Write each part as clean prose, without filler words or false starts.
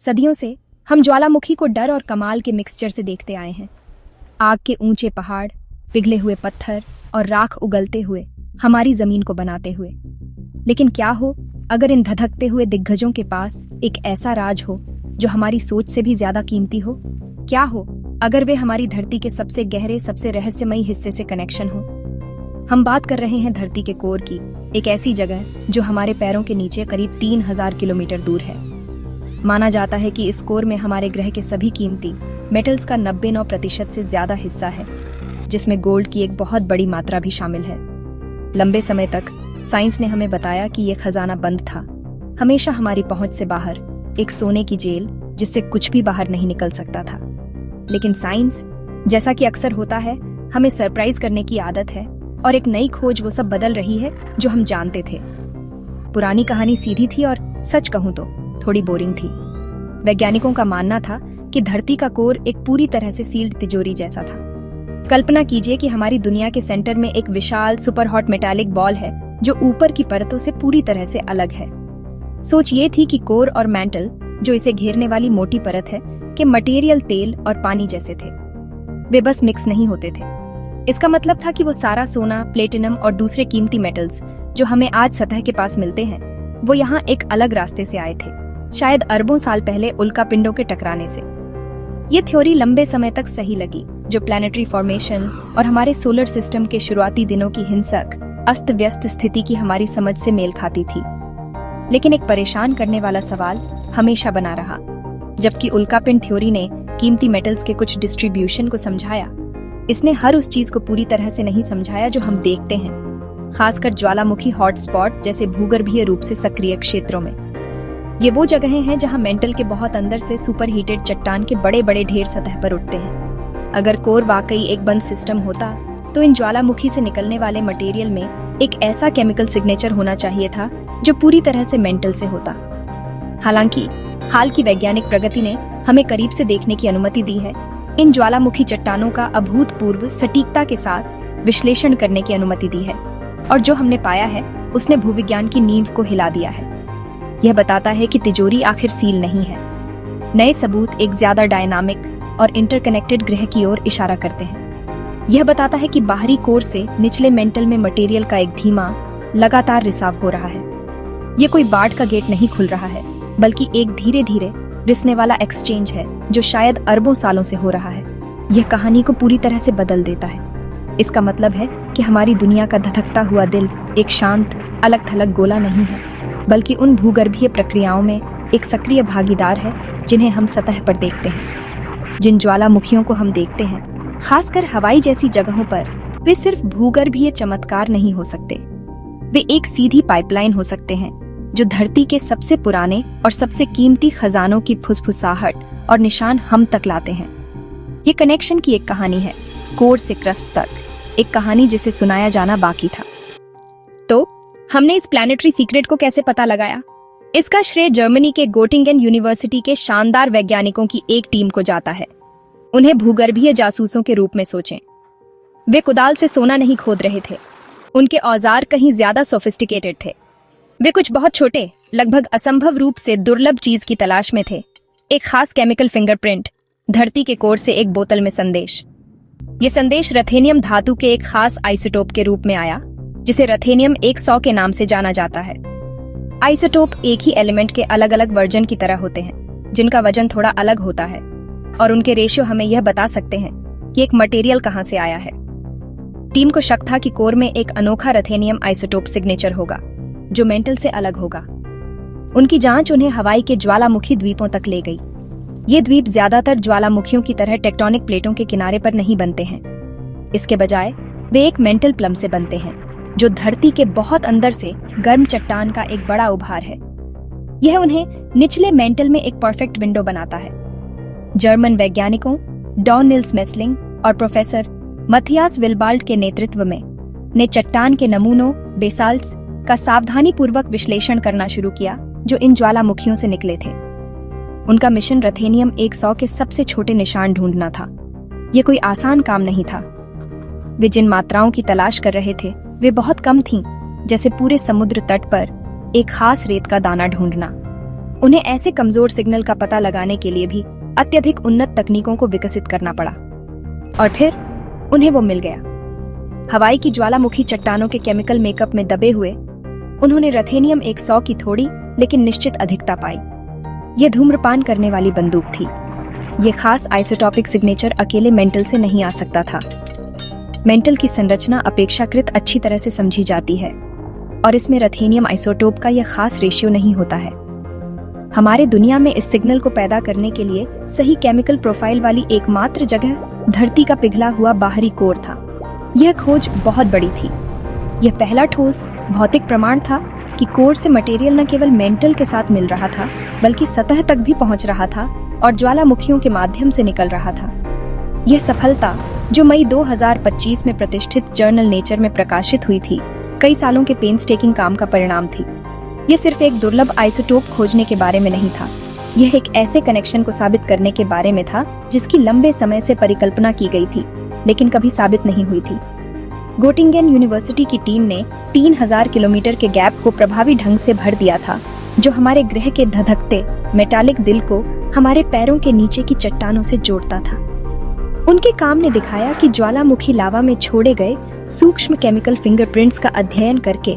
सदियों से हम ज्वालामुखी को डर और कमाल के मिक्सचर से देखते आए हैं। आग के ऊंचे पहाड़, पिघले हुए पत्थर और राख उगलते हुए हमारी जमीन को बनाते हुए। लेकिन क्या हो अगर इन धधकते हुए दिग्गजों के पास एक ऐसा राज हो जो हमारी सोच से भी ज्यादा कीमती हो? क्या हो अगर वे हमारी धरती के सबसे गहरे, सबसे रहस्यमयी हिस्से से कनेक्शन हो? हम बात कर रहे हैं धरती के कोर की, एक ऐसी जगह जो हमारे पैरों के नीचे करीब 3000 किलोमीटर दूर है। माना जाता है कि इस कोर में हमारे ग्रह के सभी कीमती मेटल्स का 99% से ज्यादा हिस्सा है, जिसमें गोल्ड की एक बहुत बड़ी मात्रा भी शामिल है। लंबे समय तक साइंस ने हमें बताया कि यह खजाना बंद था, हमेशा हमारी पहुंच से बाहर, एक सोने की जेल जिससे कुछ भी बाहर नहीं निकल सकता था। लेकिन साइंस, जैसा कि अक्सर होता है, हमें सरप्राइज करने की आदत है और एक नई खोज वो सब बदल रही है जो हम जानते थे। पुरानी कहानी सीधी थी और सच कहूं तो थोड़ी बोरिंग थी। वैज्ञानिकों का मानना था कि धरती का कोर एक पूरी तरह से सील्ड तिजोरी जैसा था। कल्पना कीजिए कि हमारी दुनिया के सेंटर में एक विशाल सुपर हॉट मेटालिक बॉल है जो ऊपर की परतों से पूरी तरह से अलग है। सोच ये थी कि कोर और मैंटल, जो इसे घेरने वाली मोटी परत है, के मटेरियल तेल और पानी जैसे थे। वे बस मिक्स नहीं होते थे। इसका मतलब था कि वो सारा सोना, प्लेटिनम और दूसरे कीमती मेटल्स जो हमें आज सतह के पास मिलते हैं, वो यहाँ एक अलग रास्ते से आए थे, शायद अरबों साल पहले उल्कापिंडों के टकराने से। ये थ्योरी लंबे समय तक सही लगी, जो प्लैनेटरी फॉर्मेशन और हमारे सोलर सिस्टम के शुरुआती दिनों की हिंसक, अस्त व्यस्त स्थिति की हमारी समझ से मेल खाती थी। लेकिन एक परेशान करने वाला सवाल हमेशा बना रहा। जबकि उल्कापिंड थ्योरी ने कीमती मेटल्स के कुछ डिस्ट्रीब्यूशन को समझाया, इसने हर उस चीज को पूरी तरह से नहीं समझाया जो हम देखते हैं, खासकर ज्वालामुखी हॉटस्पॉट जैसे भूगर्भीय रूप से सक्रिय क्षेत्रों में। ये वो जगहें हैं जहां मेंटल के बहुत अंदर से सुपरहीटेड चट्टान के बड़े बड़े ढेर सतह पर उठते हैं। अगर कोर वाकई एक बंद सिस्टम होता, तो इन ज्वालामुखी से निकलने वाले मटेरियल में एक ऐसा केमिकल सिग्नेचर होना चाहिए था जो पूरी तरह से मेंटल से होता। हालांकि हाल की वैज्ञानिक प्रगति ने हमें करीब से देखने की अनुमति दी है। इन ज्वालामुखी चट्टानों का अभूतपूर्व सटीकता के साथ विश्लेषण करने की अनुमति दी है, और जो हमने पाया है उसने भूविज्ञान की नींव को हिला दिया है। यह बताता है कि तिजोरी आखिर सील नहीं है। नए सबूत एक ज्यादा डायनामिक और इंटरकनेक्टेड ग्रह की ओर इशारा करते हैं। यह बताता है कि बाहरी कोर से निचले मेंटल में मटेरियल का एक धीमा, लगातार रिसाव हो रहा है। यह कोई बाढ़ का गेट नहीं खुल रहा है, बल्कि एक धीरे धीरे रिसने वाला एक्सचेंज है जो शायद अरबों सालों से हो रहा है। यह कहानी को पूरी तरह से बदल देता है। इसका मतलब है कि हमारी दुनिया का धधकता हुआ दिल एक शांत, अलग थलग गोला नहीं है, बल्कि उन भूगर्भीय प्रक्रियाओं में एक सक्रिय भागीदार है जिन्हें हम सतह पर देखते हैं। जिन ज्वालामुखियों को हम देखते हैं, खासकर हवाई जैसी जगहों पर, वे सिर्फ भूगर्भीय चमत्कार नहीं हो सकते। वे एक सीधी पाइपलाइन हो सकते हैं जो धरती के सबसे पुराने और सबसे कीमती खजानों की फुसफुसाहट और निशान हम तक लाते हैं। ये कनेक्शन की एक कहानी है, कोर से क्रस्ट तक, एक कहानी जिसे सुनाया जाना बाकी था। तो हमने इस प्लैनेटरी सीक्रेट को कैसे पता लगाया? इसका श्रेय जर्मनी के गोटिंगेन यूनिवर्सिटी के शानदार वैज्ञानिकों की एक टीम को जाता है। उन्हें भूगर्भीय जासूसों के रूप में सोचें। वे कुदाल से सोना नहीं खोद रहे थे। उनके औजार कहीं ज्यादा सोफिस्टिकेटेड थे। वे कुछ बहुत छोटे, लगभग असंभव रूप से दुर्लभ चीज की तलाश में थे। एक खास केमिकल फिंगरप्रिंट, धरती के कोर से एक बोतल में संदेश। ये संदेश रथेनियम धातु के एक खास आइसोटोप के रूप में आया, जिसे रथेनियम 100 के नाम से जाना जाता है। आइसोटोप एक ही एलिमेंट के अलग अलग वर्जन की तरह होते हैं, जिनका वजन थोड़ा अलग होता है, और उनके रेशियो हमें यह बता सकते हैं कि एक मटेरियल कहां से आया है। टीम को शक था कि कोर में एक अनोखा रथेनियम आइसोटोप सिग्नेचर होगा जो मेंटल से अलग होगा। उनकी जांच उन्हें हवाई के ज्वालामुखी द्वीपों तक ले गई। ये द्वीप ज्यादातर ज्वालामुखियों की तरह टेक्टोनिक प्लेटों के किनारे पर नहीं बनते हैं। इसके बजाय वे एक मेंटल प्लम से बनते हैं, जो धरती के बहुत अंदर से गर्म चट्टान का एक बड़ा उभार है। यह उन्हें निचले मेंटल में एक परफेक्ट विंडो बनाता है। जर्मन वैज्ञानिकों डॉन निल्स मेस्लिंग और प्रोफेसर मथियास विल्बाल्ड के नेतृत्व में ने चट्टान के नमूनों, बेसाल्ट्स का सावधानी पूर्वक विश्लेषण करना शुरू किया जो इन ज्वालामुखियों से निकले थे। उनका मिशन रथेनियम 100 के सबसे छोटे निशान ढूंढना था। यह कोई आसान काम नहीं था। वे जिन मात्राओं की तलाश कर रहे थे वे बहुत कम थीं, जैसे पूरे समुद्र तट पर एक खास रेत का दाना ढूंढना। उन्हें ऐसे कमजोर सिग्नल का पता लगाने के लिए भी अत्यधिक उन्नत तकनीकों को विकसित करना पड़ा, और फिर उन्हें वो मिल गया। हवाई की ज्वालामुखी चट्टानों के केमिकल मेकअप में दबे हुए उन्होंने रथेनियम 100 की थोड़ी लेकिन निश्चित अधिकता पाई। यह धूम्रपान करने वाली बंदूक थी। यह खास आइसोटॉपिक सिग्नेचर अकेले मेंटल से नहीं आ सकता था। मेंटल की संरचना अपेक्षाकृत अच्छी तरह से समझी जाती है और इसमें रथेनियम आइसोटोप का यह खास रेशियो नहीं होता है। हमारे दुनिया में इस सिग्नल को पैदा करने के लिए सही केमिकल प्रोफाइल वाली एकमात्र जगह धरती का पिघला हुआ बाहरी कोर था। यह खोज बहुत बड़ी थी। यह पहला ठोस भौतिक प्रमाण था कि कोर से मटेरियल न केवल मेंटल के साथ मिल रहा था बल्कि सतह तक भी पहुंच रहा था और ज्वालामुखियों के माध्यम से निकल रहा था। यह सफलता, जो मई 2025 में प्रतिष्ठित जर्नल नेचर में प्रकाशित हुई थी, कई सालों के पेनस्टेकिंग काम का परिणाम थी। यह सिर्फ एक दुर्लभ आइसोटोप खोजने के बारे में नहीं था, यह एक ऐसे कनेक्शन को साबित करने के बारे में था जिसकी लंबे समय से परिकल्पना की गई थी लेकिन कभी साबित नहीं हुई थी। गोटिंगेन यूनिवर्सिटी की टीम ने 3000 किलोमीटर के गैप को प्रभावी ढंग से भर दिया था, जो हमारे ग्रह के धधकते मेटालिक दिल को हमारे पैरों के नीचे की चट्टानों से जोड़ता था। उनके काम ने दिखाया कि ज्वालामुखी लावा में छोड़े गए सूक्ष्म केमिकल फिंगरप्रिंट्स का अध्ययन करके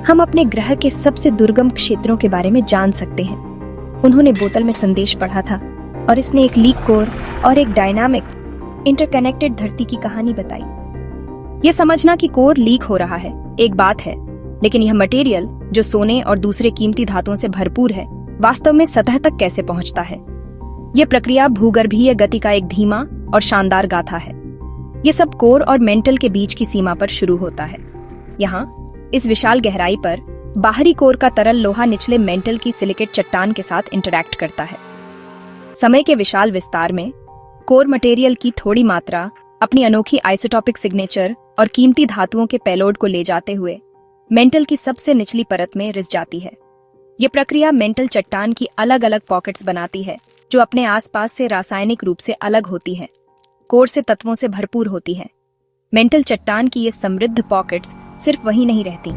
हम अपने ग्रह के सबसे दुर्गम क्षेत्रों के बारे में जान सकते हैं। उन्होंने बोतल में संदेश पढ़ा था और इसने एक लीक कोर और एक डायनामिक इंटरकनेक्टेड धरती की कहानी बताई। यह समझना कि कोर लीक हो रहा है एक बात है, लेकिन यह मटेरियल जो सोने और दूसरे कीमती धातुओं से भरपूर है, वास्तव में सतह तक कैसे पहुंचता है। यह प्रक्रिया भूगर्भीय गति का एक धीमा और शानदार गाथा है। यह सब कोर और मेंटल के बीच की सीमा पर शुरू होता है। यहाँ इस विशाल गहराई पर बाहरी कोर का तरल लोहा निचले मेंटल की सिलिकेट चट्टान के साथ इंटरैक्ट करता है। समय के विशाल विस्तार में कोर मटेरियल की थोड़ी मात्रा अपनी अनोखी आइसोटॉपिक सिग्नेचर और कीमती धातुओं के पेलोड को ले जाते हुए मेंटल की सबसे निचली परत में रिस जाती है। यह प्रक्रिया मेंटल चट्टान की अलग अलग पॉकेट्स बनाती है, जो अपने आसपास से रासायनिक रूप से अलग होती हैं, कोर से तत्वों से भरपूर होती हैं। मेंटल चट्टान की ये समृद्ध पॉकेट्स सिर्फ वहीं नहीं रहती,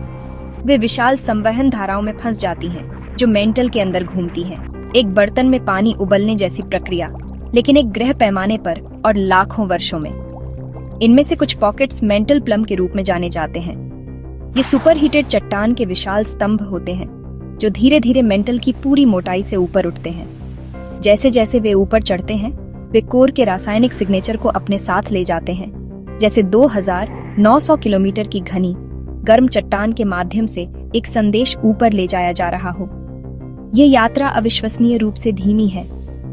वे विशाल संवहन धाराओं में फंस जाती हैं, जो मेंटल के अंदर घूमती हैं। एक बर्तन में पानी उबलने जैसी प्रक्रिया, लेकिन एक ग्रह पैमाने पर और लाखों वर्षों में। इनमें से कुछ पॉकेट्स मेंटल प्लम के रूप में जाने जाते हैं। ये सुपरहीटेड चट्टान के विशाल स्तंभ होते हैं, जो धीरे धीरे मेंटल की पूरी मोटाई से ऊपर उठते हैं। जैसे जैसे वे ऊपर चढ़ते हैं, वे कोर के रासायनिक सिग्नेचर को अपने साथ ले जाते हैं, जैसे 2900 किलोमीटर की घनी गर्म चट्टान के माध्यम से एक संदेश ऊपर ले जाया जा रहा हो। ये यात्रा अविश्वसनीय रूप से धीमी है,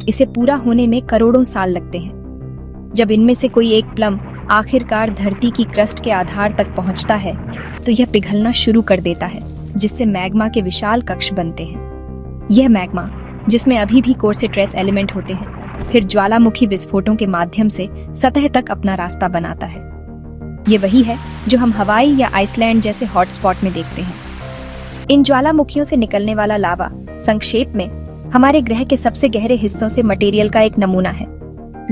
इसे पूरा होने में करोड़ों साल लगते हैं। जब इनमें से कोई एक प्लम आखिरकार धरती की क्रस्ट के आधार तक पहुंचता है, तो यह पिघलना शुरू कर देता है, जिससे मैग्मा के विशाल कक्ष बनते हैं। यह मैग्मा, जिसमें अभी भी कोर से ट्रेस एलिमेंट होते हैं, फिर ज्वालामुखी विस्फोटों के माध्यम से सतह तक अपना रास्ता बनाता है। ये वही है जो हम हवाई या आइसलैंड जैसे हॉटस्पॉट में देखते हैं। इन ज्वालामुखियों से निकलने वाला लावा, संक्षेप में, हमारे ग्रह के सबसे गहरे हिस्सों से मटेरियल का एक नमूना है।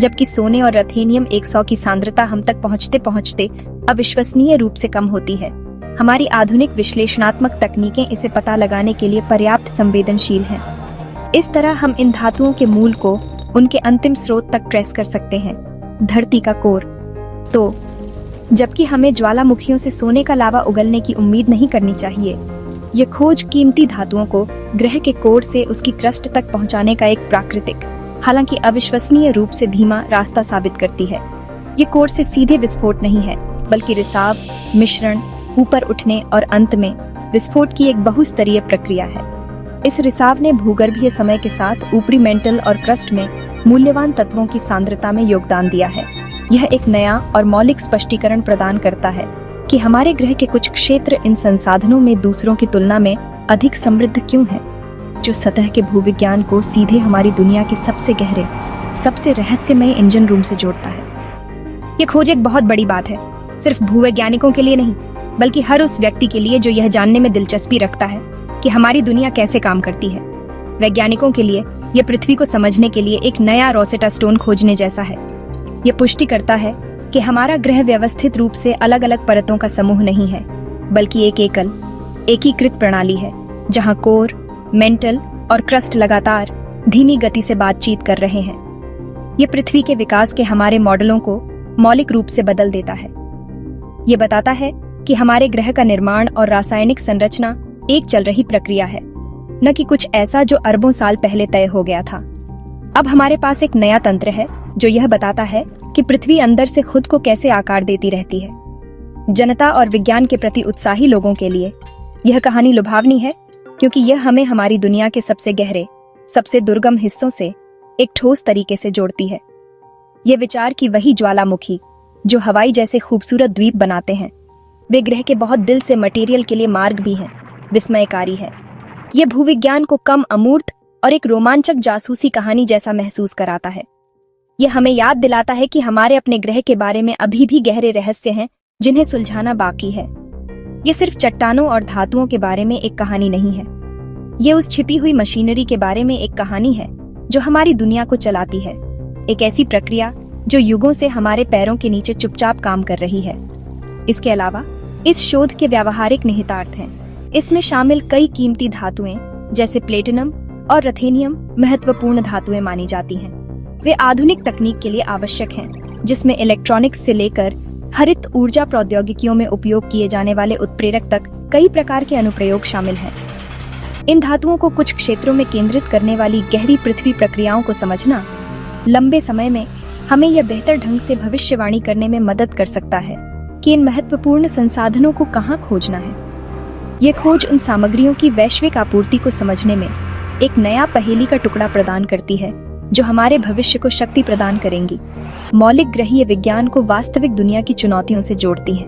जबकि सोने और रथेनियम 100 की सांद्रता हम तक पहुंचते पहुंचते अविश्वसनीय रूप से कम होती है, हमारी आधुनिक विश्लेषणात्मक तकनीकें इसे पता लगाने के लिए पर्याप्त संवेदनशील हैं। इस तरह हम इन धातुओं के मूल को उनके अंतिम स्रोत तक ट्रेस कर सकते हैं, धरती का कोर। तो जबकि हमें ज्वालामुखियों से सोने का लावा उगलने की उम्मीद नहीं करनी चाहिए, यह खोज कीमती धातुओं को ग्रह के कोर से उसकी क्रस्ट तक पहुंचाने का एक प्राकृतिक, हालांकि अविश्वसनीय रूप से धीमा रास्ता साबित करती है। ये कोर से सीधे विस्फोट नहीं है, बल्कि रिसाव, मिश्रण, ऊपर उठने और अंत में विस्फोट की एक बहुस्तरीय प्रक्रिया है। इस रिसाव ने भूगर्भीय समय के साथ ऊपरी मेंटल और क्रस्ट में मूल्यवान तत्वों की सांद्रता में योगदान दिया है। यह एक नया और मौलिक स्पष्टीकरण प्रदान करता है कि हमारे ग्रह के कुछ क्षेत्र इन संसाधनों में दूसरों की तुलना में अधिक समृद्ध क्यों हैं, जो सतह के भूविज्ञान को सीधे हमारी दुनिया के सबसे गहरे, सबसे रहस्यमय इंजन रूम से जोड़ता है। यह खोज एक बहुत बड़ी बात है, सिर्फ भूवैज्ञानिकों के लिए नहीं, बल्कि हर उस व्यक्ति के लिए जो यह जानने में दिलचस्पी रखता है कि हमारी दुनिया कैसे काम करती है। वैज्ञानिकों के लिए यह पृथ्वी को समझने के लिए एक नया रोसेटा स्टोन खोजने जैसा है। यह पुष्टि करता है कि हमारा ग्रह व्यवस्थित रूप से अलग अलग परतों का समूह नहीं है, बल्कि एक एकल, एकीकृत प्रणाली है, जहां कोर, मेंटल और क्रस्ट लगातार धीमी गति से बातचीत कर रहे हैं। ये पृथ्वी के विकास के हमारे मॉडलों को मौलिक रूप से बदल देता है। ये बताता है कि हमारे ग्रह का निर्माण और रासायनिक संरचना एक चल रही प्रक्रिया है, न कि कुछ ऐसा जो अरबों साल पहले तय हो गया था। अब हमारे पास एक नया तंत्र है जो यह बताता है कि पृथ्वी अंदर से खुद को कैसे आकार देती रहती है। जनता और विज्ञान के प्रति उत्साही लोगों के लिए यह कहानी लुभावनी है, क्योंकि यह हमें हमारी दुनिया के सबसे गहरे, सबसे दुर्गम हिस्सों से एक ठोस तरीके से जोड़ती है। ये विचार कि वही ज्वालामुखी जो हवाई जैसे खूबसूरत द्वीप बनाते हैं, वे ग्रह के बहुत दिल से मटेरियल के लिए मार्ग भी हैं, विस्मयकारी है। यह भूविज्ञान को कम अमूर्त और एक रोमांचक जासूसी कहानी जैसा महसूस कराता है। यह हमें याद दिलाता है कि हमारे अपने ग्रह के बारे में अभी भी गहरे रहस्य हैं जिन्हें सुलझाना बाकी है। ये सिर्फ चट्टानों और धातुओं के बारे में एक कहानी नहीं है, ये उस छिपी हुई मशीनरी के बारे में एक कहानी है जो हमारी दुनिया को चलाती है, एक ऐसी प्रक्रिया जो युगों से हमारे पैरों के नीचे चुपचाप काम कर रही है। इसके अलावा इस शोध के व्यावहारिक निहितार्थ हैं। इसमें शामिल कई कीमती धातुएं जैसे प्लेटिनम और रथेनियम महत्वपूर्ण धातुएं मानी जाती हैं। वे आधुनिक तकनीक के लिए आवश्यक हैं, जिसमें इलेक्ट्रॉनिक्स से लेकर हरित ऊर्जा प्रौद्योगिकियों में उपयोग किए जाने वाले उत्प्रेरक तक कई प्रकार के अनुप्रयोग शामिल हैं। इन धातुओं को कुछ क्षेत्रों में केंद्रित करने वाली गहरी पृथ्वी प्रक्रियाओं को समझना लंबे समय में हमें यह बेहतर ढंग से भविष्यवाणी करने में मदद कर सकता है कि इन महत्वपूर्ण संसाधनों को कहाँ खोजना है। ये खोज उन सामग्रियों की वैश्विक आपूर्ति को समझने में एक नया पहेली का टुकड़ा प्रदान करती है जो हमारे भविष्य को शक्ति प्रदान करेंगी। मौलिक ग्रहीय विज्ञान को वास्तविक दुनिया की चुनौतियों से जोड़ती है।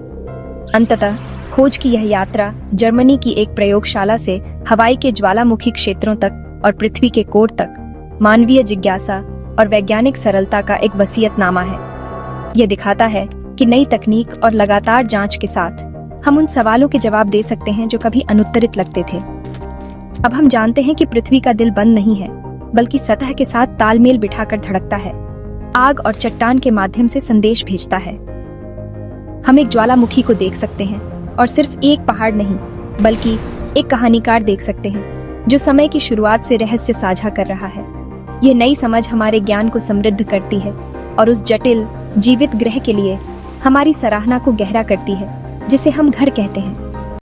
अंततः खोज की यह यात्रा जर्मनी की एक प्रयोगशाला से हवाई के ज्वालामुखी क्षेत्रों तक और पृथ्वी के कोर तक मानवीय जिज्ञासा और वैज्ञानिक सरलता का एक वसीयतनामा है। यह दिखाता है कि नई तकनीक और लगातार जांच के साथ हम उन सवालों के जवाब दे सकते हैं जो कभी अनुत्तरित लगते थे। अब हम जानते हैं कि पृथ्वी का दिल बंद नहीं है, बल्कि सतह के साथ तालमेल बिठाकर धड़कता है, आग और चट्टान के माध्यम से संदेश भेजता है। हम एक ज्वालामुखी को देख सकते हैं और सिर्फ एक पहाड़ नहीं, बल्कि एक कहानीकार देख सकते हैं जो समय की शुरुआत से रहस्य साझा कर रहा है। यह नई समझ हमारे ज्ञान को समृद्ध करती है और उस जटिल जीवित ग्रह के लिए हमारी सराहना को गहरा करती है जिसे हम घर कहते हैं।